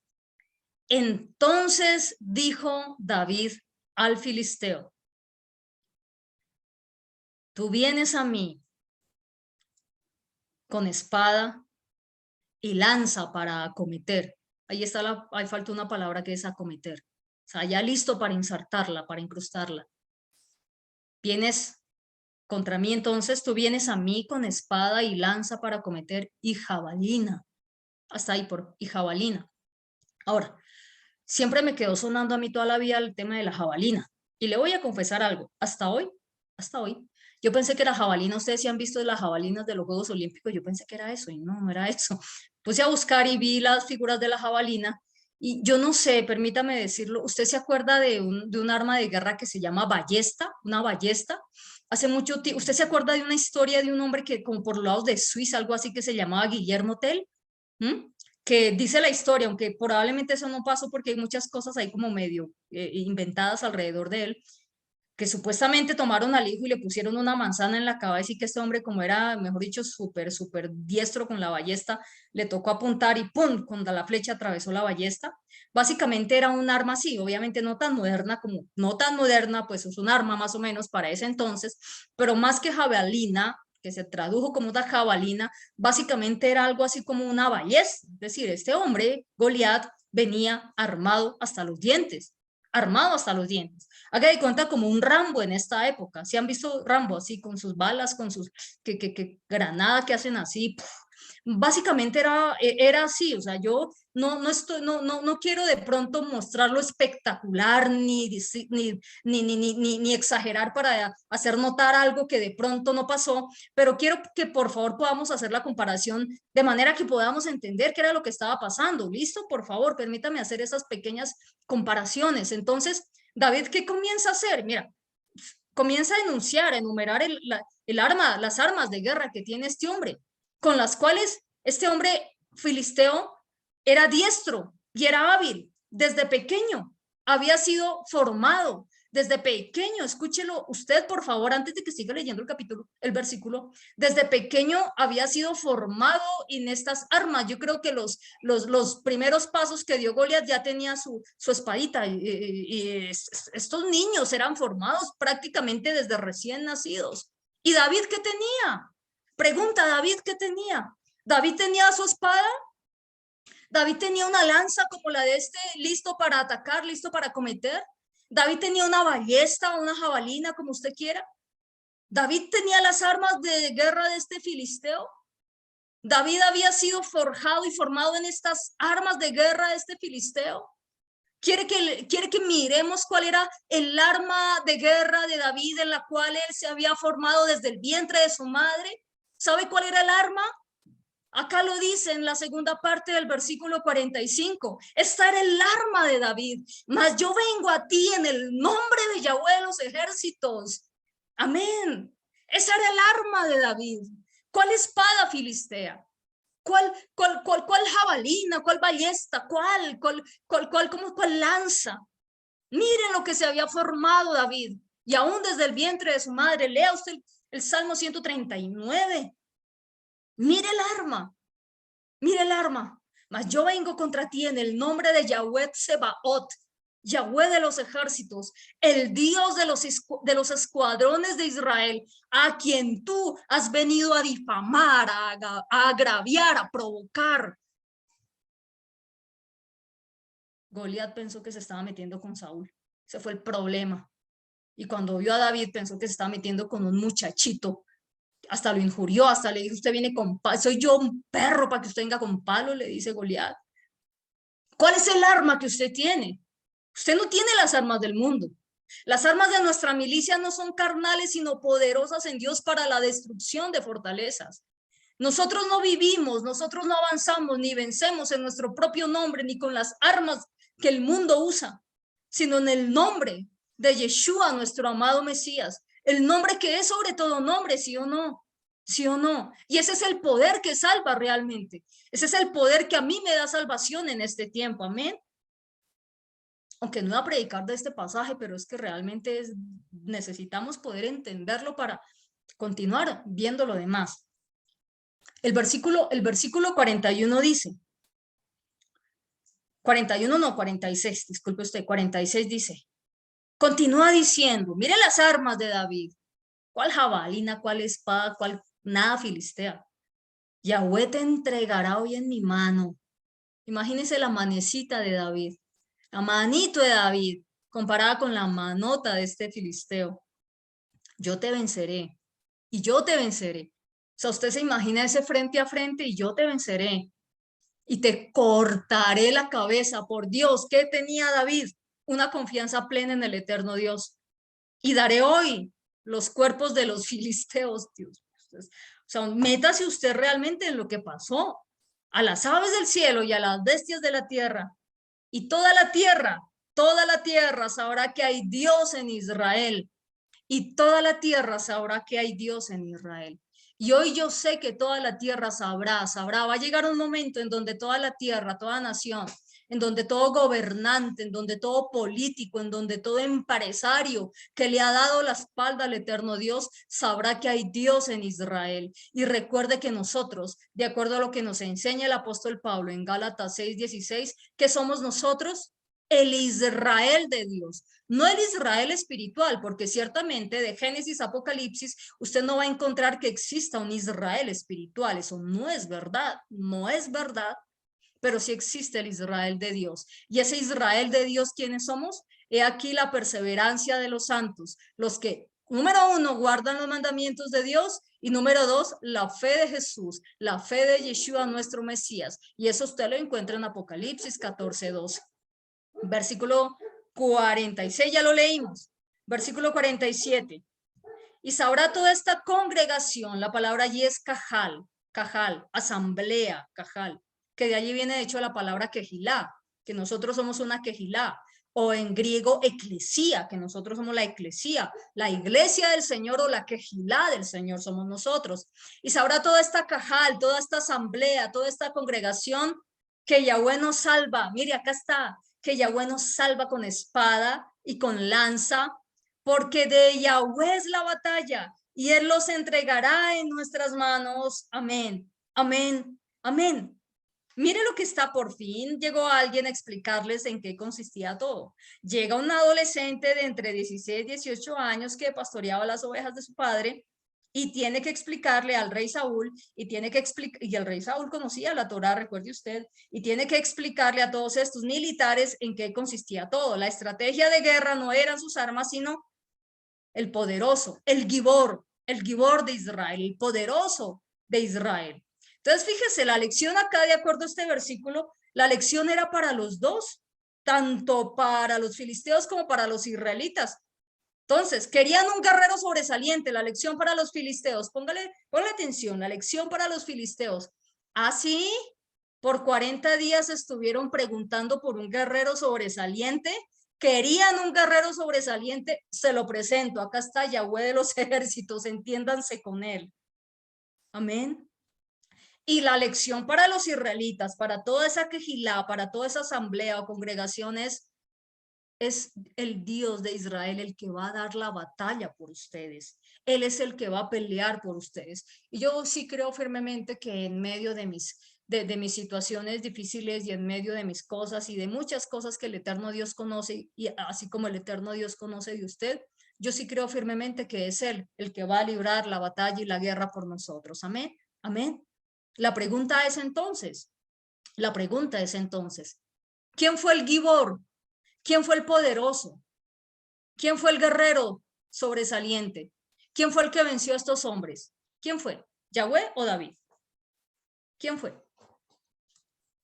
Entonces dijo David al filisteo, tú vienes a mí con espada y lanza para acometer. Ahí está, ahí falta una palabra que es acometer. O sea, ya listo para insertarla, para incrustarla. Vienes contra mí, entonces tú vienes a mí con espada y lanza para acometer y jabalina. Hasta ahí y jabalina. Ahora, siempre me quedó sonando a mí toda la vida el tema de la jabalina. Y le voy a confesar algo, hasta hoy, yo pensé que la jabalina, ustedes sí han visto las jabalinas de los Juegos Olímpicos, yo pensé que era eso y no, no era eso. Puse a buscar y vi las figuras de la jabalina y yo no sé, permítame decirlo, ¿usted se acuerda de un arma de guerra que se llama ballesta? Una ballesta. Hace mucho tiempo, ¿usted se acuerda de una historia de un hombre que como por los lados de Suiza, algo así que se llamaba Guillermo Tell? ¿Mm? Que dice la historia, aunque probablemente eso no pasó porque hay muchas cosas ahí como medio inventadas alrededor de él, que supuestamente tomaron al hijo y le pusieron una manzana en la cabeza y que este hombre, como era, mejor dicho, súper diestro con la ballesta, le tocó apuntar y ¡pum! Cuando la flecha atravesó la ballesta. Básicamente era un arma así, obviamente no tan moderna como, no tan moderna, pues es un arma más o menos para ese entonces, pero más que jabalina, que se tradujo como una jabalina, básicamente era algo así como una ballesta. Es decir, este hombre, Goliat, venía armado hasta los dientes, armado hasta los dientes. Haga de cuenta como un Rambo en esta época. ¿Sí han visto Rambo así con sus balas, con sus que granada que hacen así? Puf. Básicamente era así, o sea, yo no quiero de pronto mostrarlo espectacular ni exagerar para hacer notar algo que de pronto no pasó, pero quiero que por favor podamos hacer la comparación de manera que podamos entender qué era lo que estaba pasando. ¿Listo? Por favor, permítame hacer esas pequeñas comparaciones. Entonces, David, ¿qué comienza a hacer? Mira, comienza a enunciar, a enumerar las armas de guerra que tiene este hombre, con las cuales este hombre filisteo era diestro y era hábil desde pequeño. había sido formado desde pequeño. Escúchelo usted, por favor, antes de que siga leyendo el versículo. Desde pequeño había sido formado en estas armas. Yo creo que los primeros pasos que dio Goliat ya tenía su espadita. Y estos niños eran formados prácticamente desde recién nacidos. ¿Y David qué tenía? Pregunta, ¿David qué tenía? ¿David tenía su espada? ¿David tenía una lanza como la de este, listo para atacar, listo para cometer? ¿David tenía una ballesta o una jabalina, como usted quiera? ¿David tenía las armas de guerra de este filisteo? ¿David había sido forjado y formado en estas armas de guerra de este filisteo? ¿Quiere que miremos cuál era el arma de guerra de David en la cual él se había formado desde el vientre de su madre? ¿Sabe cuál era el arma? Acá lo dice en la segunda parte del versículo 45. Esta era el arma de David. Mas yo vengo a ti en el nombre de Yahweh de los ejércitos. Amén. Esa era el arma de David. ¿Cuál espada filistea? ¿Cuál jabalina? ¿Cuál ballesta? ¿Cuál lanza? Miren lo que se había formado David. Y aún desde el vientre de su madre. Lea usted el Salmo 139. Mire el arma, mas yo vengo contra ti en el nombre de Yahweh Sebaot, Yahweh de los ejércitos, el Dios de los escuadrones de Israel, a quien tú has venido a difamar, a agraviar, a provocar. Goliat pensó que se estaba metiendo con Saúl, ese fue el problema. Y cuando vio a David pensó que se estaba metiendo con un muchachito. Hasta lo injurió, hasta le dijo, usted viene con palo, soy yo un perro para que usted venga con palo, le dice Goliat. ¿Cuál es el arma que usted tiene? Usted no tiene las armas del mundo. Las armas de nuestra milicia no son carnales, sino poderosas en Dios para la destrucción de fortalezas. Nosotros no vivimos, nosotros no avanzamos, ni vencemos en nuestro propio nombre, ni con las armas que el mundo usa, sino en el nombre de Yeshua, nuestro amado Mesías. El nombre que es sobre todo nombre, ¿sí o no? ¿Sí o no? Y ese es el poder que salva realmente. Ese es el poder que a mí me da salvación en este tiempo. Amén. Aunque no voy a predicar de este pasaje, pero es que realmente necesitamos poder entenderlo para continuar viendo lo demás. El versículo 41 dice, 41 no, 46, disculpe usted, 46 dice, continúa diciendo, mire las armas de David, ¿cuál jabalina, cuál espada, cuál nada filistea? Yahweh te entregará hoy en mi mano. Imagínese la manecita de David, la manito de David, comparada con la manota de este filisteo. Yo te venceré y yo te venceré. O sea, usted se imagina ese frente a frente y yo te venceré y te cortaré la cabeza. Por Dios, ¿qué tenía David? Una confianza plena en el eterno Dios. Y daré hoy los cuerpos de los filisteos, Dios. O sea, métase usted realmente en lo que pasó. A las aves del cielo y a las bestias de la tierra. Y toda la tierra sabrá que hay Dios en Israel. Y toda la tierra sabrá que hay Dios en Israel. Y hoy yo sé que toda la tierra sabrá, va a llegar un momento en donde toda la tierra, toda nación, en donde todo gobernante, en donde todo político, en donde todo empresario que le ha dado la espalda al eterno Dios, sabrá que hay Dios en Israel. Y recuerde que nosotros, de acuerdo a lo que nos enseña el apóstol Pablo en Gálatas 6:16, que somos nosotros el Israel de Dios, no el Israel espiritual, porque ciertamente de Génesis a Apocalipsis usted no va a encontrar que exista un Israel espiritual. Eso no es verdad, no es verdad, pero sí existe el Israel de Dios. Y ese Israel de Dios, ¿quiénes somos? He aquí la perseverancia de los santos, los que, número uno, guardan los mandamientos de Dios, y número dos, la fe de Jesús, la fe de Yeshua, nuestro Mesías. Y eso usted lo encuentra en Apocalipsis 14:12. Versículo 46, ya lo leímos. Versículo 47. Y sabrá toda esta congregación, la palabra allí es cajal, asamblea, cajal, que de allí viene de hecho la palabra quejilá, que nosotros somos una quejilá, o en griego eclesía, que nosotros somos la eclesía, la iglesia del Señor o la quejilá del Señor somos nosotros. Y sabrá toda esta cajal, toda esta asamblea, toda esta congregación que Yahweh nos salva. Mire, acá está. que Yahweh nos salva con espada y con lanza, porque de Yahweh es la batalla y él los entregará en nuestras manos. Amén, amén, amén. Mire lo que está, por fin llegó alguien a explicarles en qué consistía todo. Llega un adolescente de entre 16 y 18 años que pastoreaba las ovejas de su padre y tiene que explicarle al rey Saúl, y el rey Saúl conocía la Torá, recuerde usted, y tiene que explicarle a todos estos militares en qué consistía todo. La estrategia de guerra no eran sus armas, sino el poderoso, el Gibor de Israel, el poderoso de Israel. Entonces, fíjese, la lección acá, de acuerdo a este versículo, la lección era para los dos, tanto para los filisteos como para los israelitas. Entonces, querían un guerrero sobresaliente, la lección para los filisteos. Póngale atención, la lección para los filisteos. Así, por 40 días estuvieron preguntando por un guerrero sobresaliente. Querían un guerrero sobresaliente, se lo presento. Acá está Yahweh de los ejércitos, entiéndanse con él. Amén. Y la lección para los israelitas, para toda esa quejilá, para toda esa asamblea o congregación es el Dios de Israel el que va a dar la batalla por ustedes. Él es el que va a pelear por ustedes. Y yo sí creo firmemente que en medio de mis situaciones difíciles y en medio de mis cosas y de muchas cosas que el eterno Dios conoce, y así como el eterno Dios conoce de usted, yo sí creo firmemente que es Él el que va a librar la batalla y la guerra por nosotros. Amén. Amén. La pregunta es entonces, ¿quién fue el Gibor? ¿Quién fue el poderoso? ¿Quién fue el guerrero sobresaliente? ¿Quién fue el que venció a estos hombres? ¿Quién fue? ¿Yahweh o David? ¿Quién fue?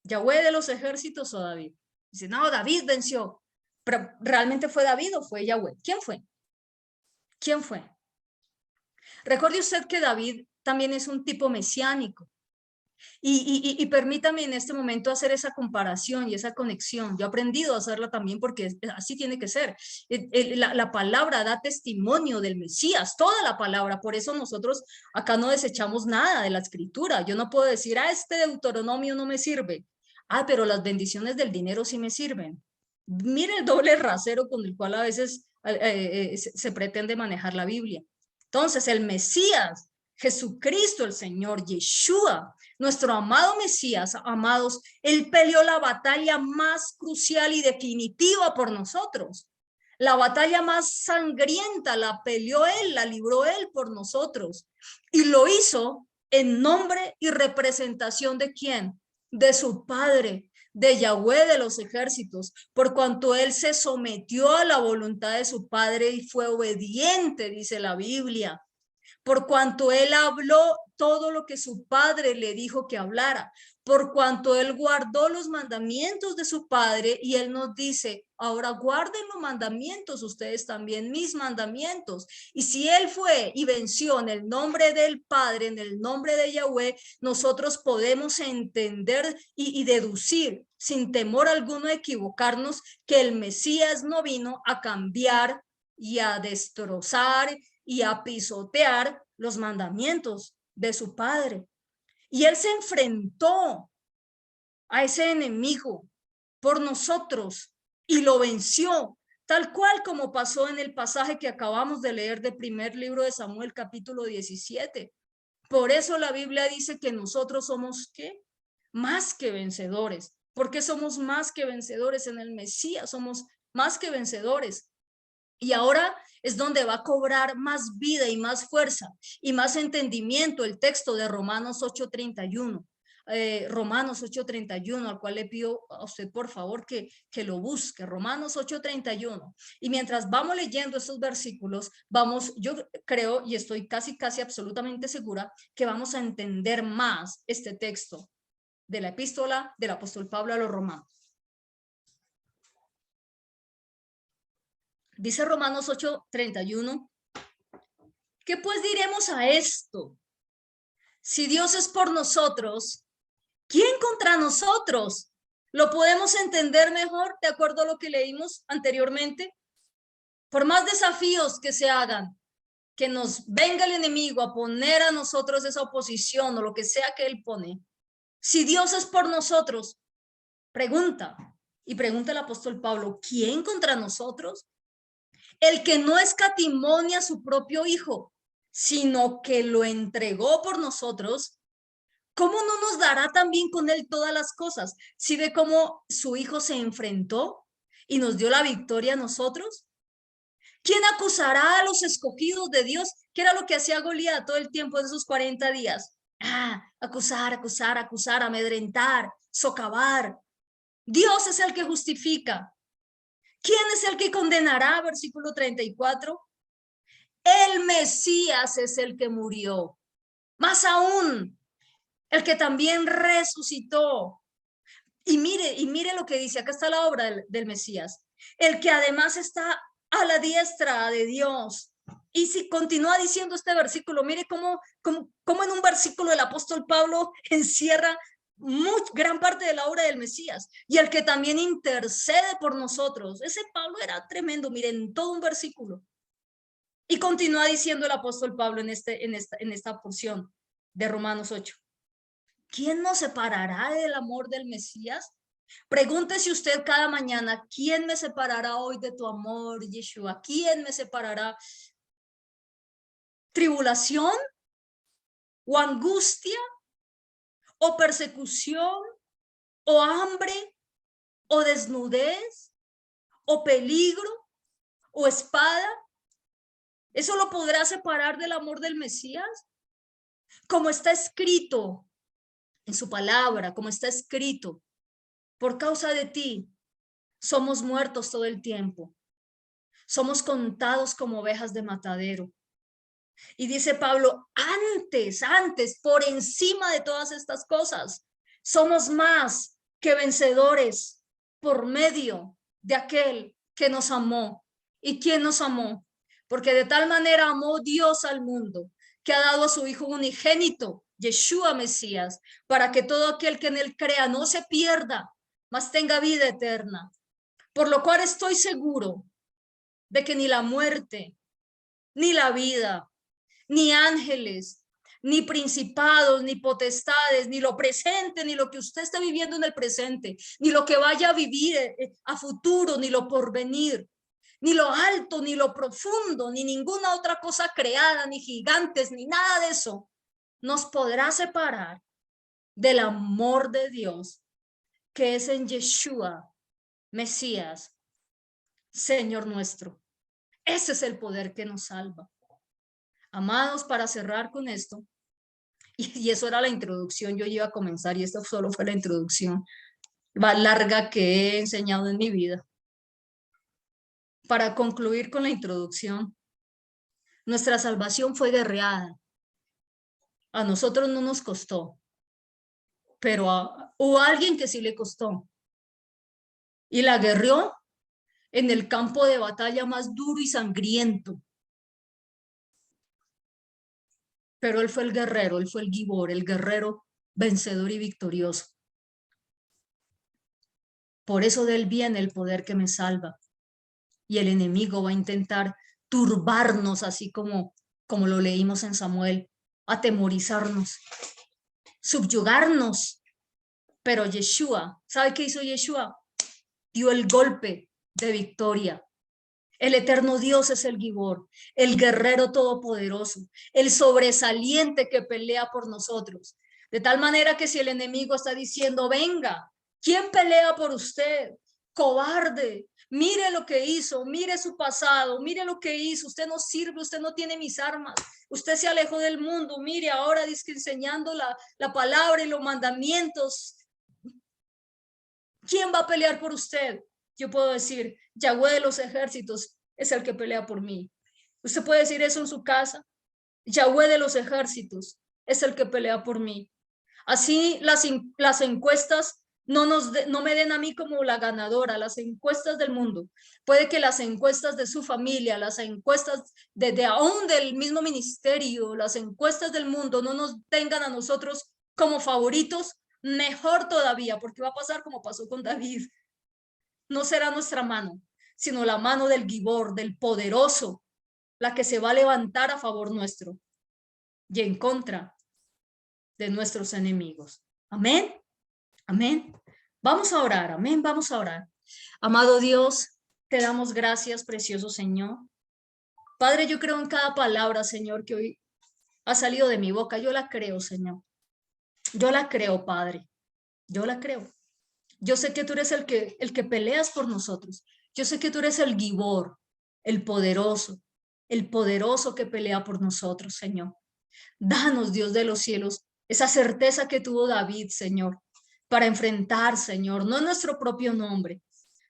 ¿Yahweh de los ejércitos o David? Dice, no, David venció. ¿Pero realmente fue David o fue Yahweh? ¿Quién fue? ¿Quién fue? Recuerde usted que David también es un tipo mesiánico. Y permítame en este momento hacer esa comparación y esa conexión. Yo he aprendido a hacerla también porque así tiene que ser. La palabra da testimonio del Mesías, toda la palabra. Por eso nosotros acá no desechamos nada de la escritura. Yo no puedo decir, este Deuteronomio no me sirve. Pero las bendiciones del dinero sí me sirven. Mire el doble rasero con el cual a veces se pretende manejar la Biblia. Entonces, el Mesías, Jesucristo, el Señor, Yeshua, nuestro amado Mesías, amados, él peleó la batalla más crucial y definitiva por nosotros. La batalla más sangrienta la peleó él, la libró él por nosotros. Y lo hizo en nombre y representación de ¿quién? De su Padre, de Yahweh de los ejércitos, por cuanto él se sometió a la voluntad de su Padre y fue obediente, dice la Biblia. Por cuanto él habló todo lo que su padre le dijo que hablara, por cuanto él guardó los mandamientos de su padre, y él nos dice, ahora guarden los mandamientos ustedes también, mis mandamientos. Y si él fue y venció en el nombre del Padre, en el nombre de Yahweh, nosotros podemos entender y deducir sin temor alguno de equivocarnos que el Mesías no vino a cambiar y a destrozar y a pisotear los mandamientos de su padre. Y él se enfrentó a ese enemigo por nosotros y lo venció, tal cual como pasó en el pasaje que acabamos de leer del primer libro de Samuel, capítulo 17. Por eso la Biblia dice que nosotros somos, ¿qué? Más que vencedores. Porque somos más que vencedores en el Mesías, somos más que vencedores. Y ahora es donde va a cobrar más vida y más fuerza y más entendimiento el texto de Romanos 8:31. Romanos 8:31, al cual le pido a usted por favor que lo busque, Romanos 8:31. Y mientras vamos leyendo estos versículos, yo creo y estoy casi absolutamente segura que vamos a entender más este texto de la epístola del apóstol Pablo a los romanos. Dice Romanos 8:31, ¿qué pues diremos a esto? Si Dios es por nosotros, ¿quién contra nosotros? ¿Lo podemos entender mejor de acuerdo a lo que leímos anteriormente? Por más desafíos que se hagan, que nos venga el enemigo a poner a nosotros esa oposición o lo que sea que él pone, si Dios es por nosotros, pregunta, Y pregunta el apóstol Pablo, ¿quién contra nosotros? El que no escatimó ni a su propio hijo, sino que lo entregó por nosotros, ¿cómo no nos dará también con él todas las cosas? ¿Sí ve cómo su hijo se enfrentó y nos dio la victoria a nosotros? ¿Quién acusará a los escogidos de Dios? ¿Qué era lo que hacía Goliat todo el tiempo de esos 40 días? Acusar, acusar, acusar, amedrentar, socavar. Dios es el que justifica. ¿Quién es el que condenará? Versículo 34. El Mesías es el que murió. Más aún, el que también resucitó. Y mire lo que dice, acá está la obra del Mesías. El que además está a la diestra de Dios. Y si continúa diciendo este versículo, mire cómo en un versículo el apóstol Pablo encierra gran parte de la obra del Mesías. Y el que también intercede por nosotros. Ese Pablo era tremendo, miren, todo un versículo. Y continúa diciendo el apóstol Pablo en esta porción de Romanos 8. ¿Quién nos separará del amor del Mesías? Pregúntese usted cada mañana, ¿quién me separará hoy de tu amor, Yeshua? ¿Quién me separará? ¿Tribulación? ¿O angustia? ¿O persecución? ¿O hambre? ¿O desnudez? ¿O peligro? ¿O espada? ¿Eso lo podrá separar del amor del Mesías? Como está escrito en su palabra, como está escrito, por causa de ti somos muertos todo el tiempo. Somos contados como ovejas de matadero. Y dice Pablo, antes, por encima de todas estas cosas, somos más que vencedores por medio de aquel que nos amó. ¿Y quién nos amó? Porque de tal manera amó Dios al mundo, que ha dado a su Hijo unigénito, Yeshua Mesías, para que todo aquel que en él crea no se pierda, mas tenga vida eterna. Por lo cual estoy seguro de que ni la muerte, ni la vida, ni ángeles, ni principados, ni potestades, ni lo presente, ni lo que usted está viviendo en el presente, ni lo que vaya a vivir a futuro, ni lo porvenir, ni lo alto, ni lo profundo, ni ninguna otra cosa creada, ni gigantes, ni nada de eso, nos podrá separar del amor de Dios que es en Yeshua, Mesías, Señor nuestro. Ese es el poder que nos salva. Amados, para cerrar con esto, y eso era la introducción, yo iba a comenzar y esto solo fue la introducción más larga que he enseñado en mi vida. Para concluir con la introducción, nuestra salvación fue guerreada. A nosotros no nos costó, pero hubo alguien que sí le costó. Y la guerreó en el campo de batalla más duro y sangriento. Pero él fue el guerrero, él fue el gibor, el guerrero vencedor y victorioso. Por eso de él viene el poder que me salva. Y el enemigo va a intentar turbarnos, así como lo leímos en Samuel, atemorizarnos, subyugarnos. Pero Yeshua, ¿sabe qué hizo Yeshua? Dio el golpe de victoria. El eterno Dios es el gibor, el guerrero todopoderoso, el sobresaliente que pelea por nosotros. De tal manera que si el enemigo está diciendo, venga, ¿quién pelea por usted? Cobarde, mire lo que hizo, mire su pasado, mire lo que hizo, usted no sirve, usted no tiene mis armas, usted se alejó del mundo, mire ahora dice que enseñando la palabra y los mandamientos. ¿Quién va a pelear por usted? Yo puedo decir, Yahweh de los ejércitos es el que pelea por mí. Usted puede decir eso en su casa. Yahweh de los ejércitos es el que pelea por mí. Así las encuestas no me den a mí como la ganadora, las encuestas del mundo. Puede que las encuestas de su familia, las encuestas aún del mismo ministerio, las encuestas del mundo no nos tengan a nosotros como favoritos. Mejor todavía, porque va a pasar como pasó con David. No será nuestra mano, sino la mano del gibor, del poderoso, la que se va a levantar a favor nuestro y en contra de nuestros enemigos. Amén. Amén. Vamos a orar. Amén. Vamos a orar. Amado Dios, te damos gracias, precioso Señor. Padre, yo creo en cada palabra, Señor, que hoy ha salido de mi boca. Yo la creo, Señor. Yo la creo, Padre. Yo la creo. Yo sé que tú eres el que peleas por nosotros. Yo sé que tú eres el Gibor, el poderoso que pelea por nosotros, Señor. Danos, Dios de los cielos, esa certeza que tuvo David, Señor, para enfrentar, Señor, no en nuestro propio nombre,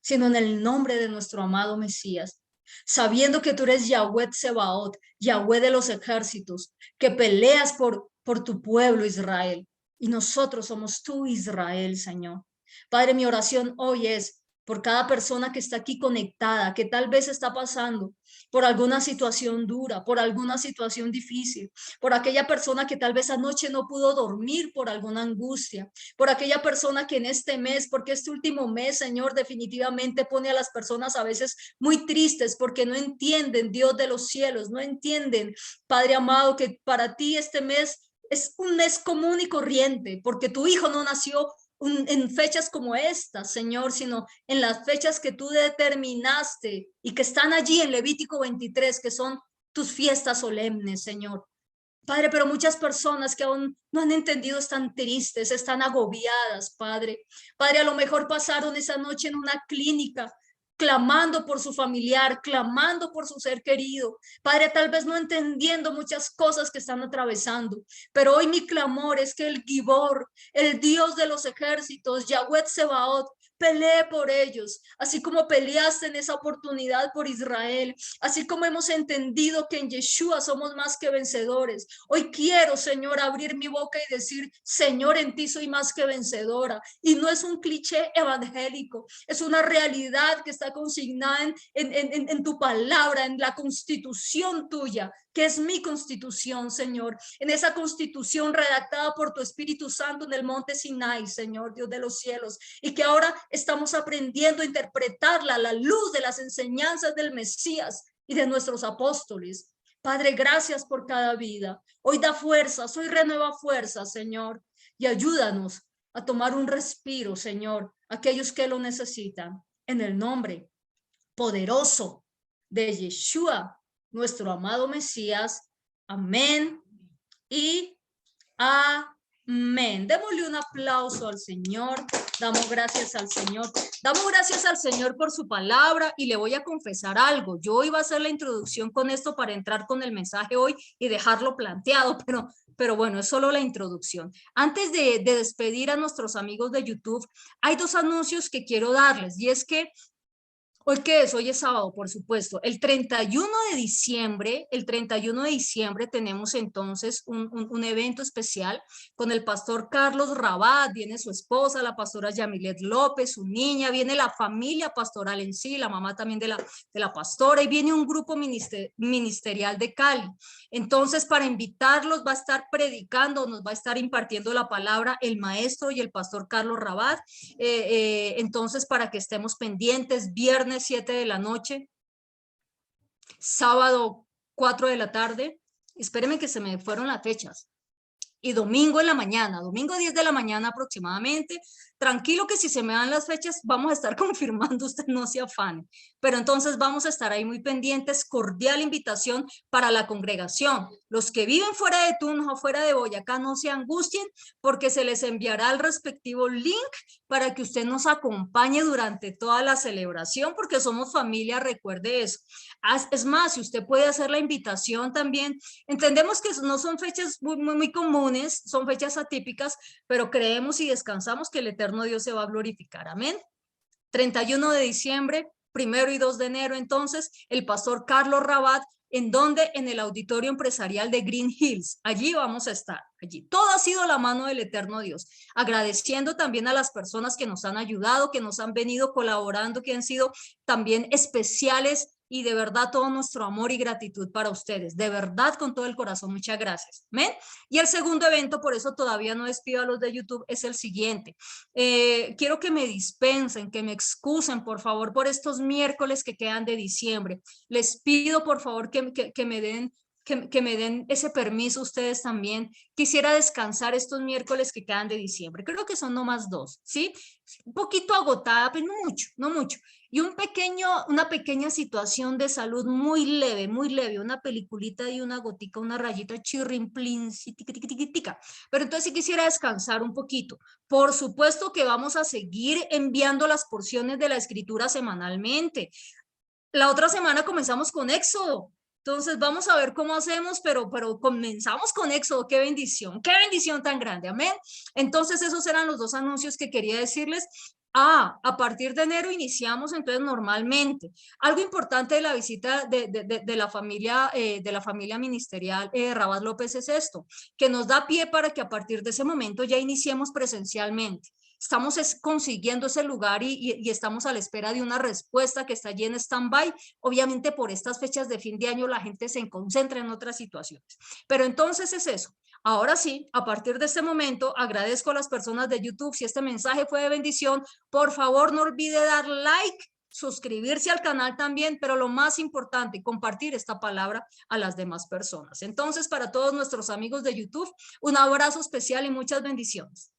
sino en el nombre de nuestro amado Mesías, sabiendo que tú eres Yahweh Sebaot, Yahweh de los ejércitos, que peleas por tu pueblo Israel, y nosotros somos tú, Israel, Señor. Padre, mi oración hoy es por cada persona que está aquí conectada, que tal vez está pasando por alguna situación dura, por alguna situación difícil, por aquella persona que tal vez anoche no pudo dormir por alguna angustia, por aquella persona que en este mes, porque este último mes, Señor, definitivamente pone a las personas a veces muy tristes porque no entienden, Dios de los cielos, no entienden, Padre amado, que para ti este mes es un mes común y corriente, porque tu hijo no nació en fechas como estas, Señor, sino en las fechas que tú determinaste y que están allí en Levítico 23, que son tus fiestas solemnes, Señor. Padre, pero muchas personas que aún no han entendido están tristes, están agobiadas, Padre. Padre, a lo mejor pasaron esa noche en una clínica clamando por su familiar, clamando por su ser querido. Padre, tal vez no entendiendo muchas cosas que están atravesando, pero hoy mi clamor es que el Gibor, el Dios de los ejércitos, Yahweh Sebaot, pelee por ellos, así como peleaste en esa oportunidad por Israel, así como hemos entendido que en Yeshua somos más que vencedores. Hoy quiero, Señor, abrir mi boca y decir, Señor, en ti soy más que vencedora. Y no es un cliché evangélico, es una realidad que está consignada en tu palabra, en la constitución tuya, que es mi constitución, Señor, en esa constitución redactada por tu Espíritu Santo en el monte Sinai, Señor, Dios de los cielos, y que ahora estamos aprendiendo a interpretarla a la luz de las enseñanzas del Mesías y de nuestros apóstoles. Padre, gracias por cada vida. Hoy da fuerzas, hoy renueva fuerzas, Señor, y ayúdanos a tomar un respiro, Señor, aquellos que lo necesitan, en el nombre poderoso de Yeshua, nuestro amado Mesías. Amén y amén. Démosle un aplauso al Señor. Damos gracias al Señor. Damos gracias al Señor por su palabra y le voy a confesar algo. Yo iba a hacer la introducción con esto para entrar con el mensaje hoy y dejarlo planteado, pero bueno, es solo la introducción. Antes de despedir a nuestros amigos de YouTube, hay dos anuncios que quiero darles y es que ¿hoy qué es? Hoy es sábado, por supuesto. El 31 de diciembre tenemos entonces un evento especial con el pastor Carlos Rabat, viene su esposa, la pastora Yamilet López, su niña, viene la familia pastoral en sí, la mamá también de la pastora, y viene un grupo ministerial de Cali. Entonces, para invitarlos va a estar predicando, nos va a estar impartiendo la palabra el maestro y el pastor Carlos Rabat. Entonces, para que estemos pendientes, viernes 7 de la noche, sábado 4 de la tarde, espérenme que se me fueron las fechas, y domingo en la mañana, domingo 10 de la mañana aproximadamente. Tranquilo que si se me dan las fechas vamos a estar confirmando, usted no se afane, pero entonces vamos a estar ahí muy pendientes. Cordial invitación para la congregación. Los que viven fuera de Tunja o fuera de Boyacá no se angustien porque se les enviará el respectivo link para que usted nos acompañe durante toda la celebración, porque somos familia, recuerde eso. Es más, si usted puede hacer la invitación también, entendemos que no son fechas muy comunes, son fechas atípicas, pero creemos y descansamos que el eterno Dios se va a glorificar. Amén. 31 de diciembre, 1 y 2 de enero, entonces, el pastor Carlos Rabat, ¿en donde? En el auditorio empresarial de Green Hills. Allí vamos a estar, allí. Todo ha sido la mano del eterno Dios. Agradeciendo también a las personas que nos han ayudado, que nos han venido colaborando, que han sido también especiales, y de verdad todo nuestro amor y gratitud para ustedes. De verdad, con todo el corazón, muchas gracias. ¿Amén? Y el segundo evento, por eso todavía no despido a los de YouTube, es el siguiente. Quiero que me dispensen, que me excusen, por favor, por estos miércoles que quedan de diciembre. Les pido, por favor, que me den que me den ese permiso ustedes también. Quisiera descansar estos miércoles que quedan de diciembre. Creo que son nomás 2, ¿sí? Un poquito agotada, pero no mucho, no mucho. Y una pequeña situación de salud muy leve, una peliculita y una gotica, una rayita chirrimplín, tica. Pero entonces sí quisiera descansar un poquito. Por supuesto que vamos a seguir enviando las porciones de la escritura semanalmente. La otra semana comenzamos con Éxodo. Entonces vamos a ver cómo hacemos, pero comenzamos con Éxodo. Qué bendición tan grande. Amén. Entonces esos eran los 2 anuncios que quería decirles. A partir de enero iniciamos entonces normalmente. Algo importante de la visita de la familia ministerial Rabat López es esto, que nos da pie para que a partir de ese momento ya iniciemos presencialmente. Estamos consiguiendo ese lugar y estamos a la espera de una respuesta que está allí en stand-by. Obviamente por estas fechas de fin de año la gente se concentra en otras situaciones. Pero entonces es eso. Ahora sí, a partir de este momento, agradezco a las personas de YouTube. Si este mensaje fue de bendición, por favor no olvide dar like, suscribirse al canal también, pero lo más importante, compartir esta palabra a las demás personas. Entonces, para todos nuestros amigos de YouTube, un abrazo especial y muchas bendiciones.